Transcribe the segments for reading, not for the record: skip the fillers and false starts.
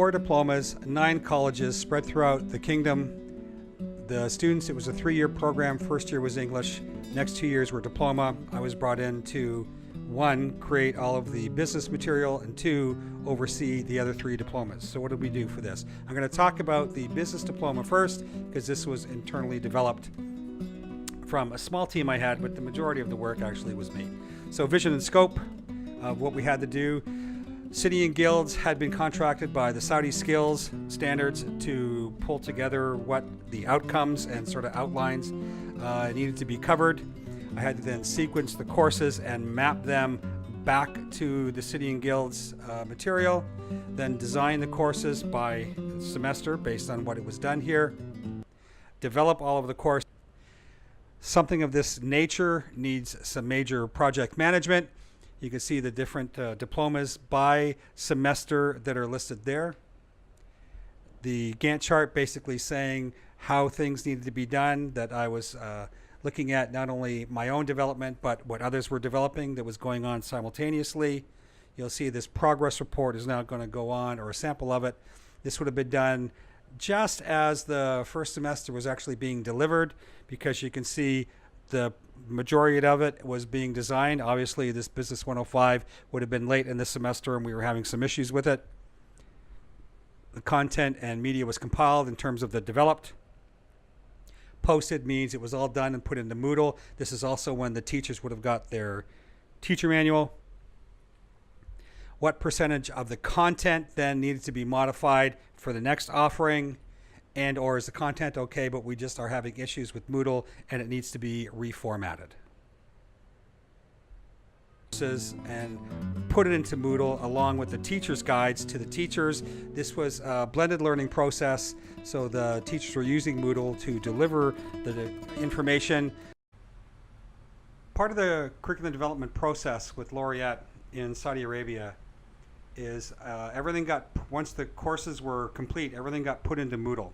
4 diplomas, 9 colleges spread throughout the kingdom. The students, it was a 3-year program. First year was English, next 2 years were diploma. I was brought in to 1, create all of the business material, and 2, oversee the other 3 diplomas. So what did we do for this? I'm going to talk about the business diploma first, because this was internally developed from a small team I had, but the majority of the work actually was me. So vision and scope of what we had to do. City and guilds had been contracted by the Saudi skills standards to pull together what the outcomes and sort of outlines needed to be covered. I had to then sequence the courses and map them back to the City and Guilds material, then design the courses by semester based on what it was done here, develop all of the course. Something of this nature needs some major project management. You can see the different diplomas by semester that are listed there. The Gantt chart basically saying how things needed to be done, that I was looking at not only my own development, but what others were developing that was going on simultaneously. You'll see this progress report is now going to go on, or a sample of it. This would have been done just as the first semester was actually being delivered, because you can see the majority of it was being designed. Obviously, this Business 105 would have been late in this semester and we were having some issues with it. The content and media was compiled in terms of the developed. Posted means it was all done and put into Moodle. This is also when the teachers would have got their teacher manual. What percentage of the content then needed to be modified for the next offering, and or is the content okay, but we just are having issues with Moodle and it needs to be reformatted. And put it into Moodle along with the teacher's guides to the teachers. This was a blended learning process, so the teachers were using Moodle to deliver the information. Part of the curriculum development process with Laureate in Saudi Arabia is once the courses were complete, everything got put into Moodle.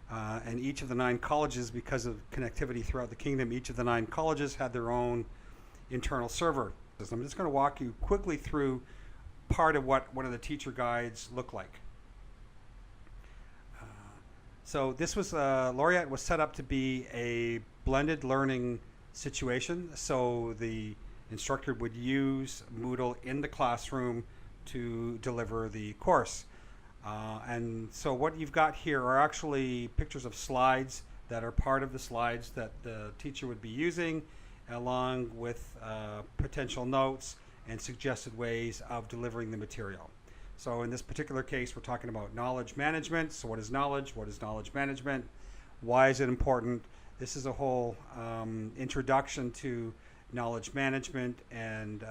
And each of the 9 colleges, because of connectivity throughout the kingdom, each of the 9 colleges had their own internal server. I'm just going to walk you quickly through part of what one of the teacher guides look like. So this was, Laureate was set up to be a blended learning situation. So the instructor would use Moodle in the classroom to deliver the course. And so what you've got here are actually pictures of slides that are part of the slides that the teacher would be using, along with potential notes and suggested ways of delivering the material. So in this particular case, we're talking about knowledge management. So what is knowledge? What is knowledge management? Why is it important? This is a whole introduction to knowledge management and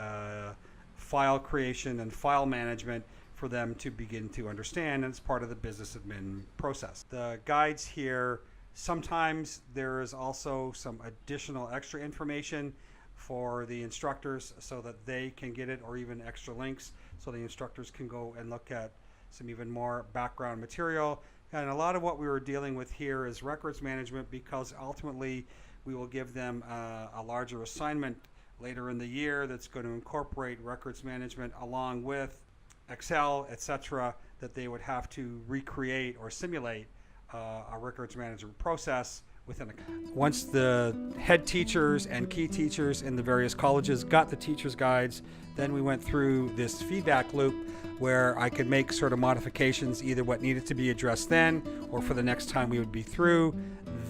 file creation and file management for them to begin to understand, and it's part of the business admin process. The guides here, sometimes there is also some additional extra information for the instructors so that they can get it, or even extra links so the instructors can go and look at some even more background material. And a lot of what we were dealing with here is records management, because ultimately we will give them a larger assignment later in the year that's going to incorporate records management along with Excel, etc., that they would have to recreate or simulate a records management process within a. Once the head teachers and key teachers in the various colleges got the teachers' guides, then we went through this feedback loop where I could make sort of modifications, either what needed to be addressed then, or for the next time we would be through,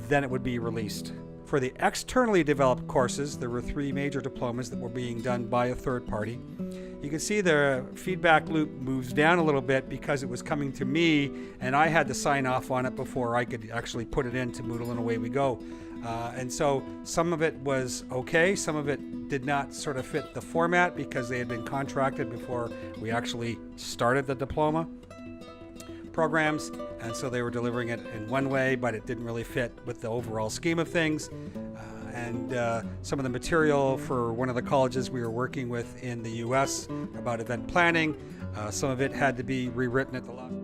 then it would be released. For the externally developed courses, there were 3 major diplomas that were being done by a third party. You can see the feedback loop moves down a little bit because it was coming to me and I had to sign off on it before I could actually put it into Moodle, and away we go. And so some of it was okay, some of it did not sort of fit the format because they had been contracted before we actually started the diploma programs, and so they were delivering it in one way, but it didn't really fit with the overall scheme of things. And some of the material for one of the colleges we were working with in the US about event planning, some of it had to be rewritten at the last.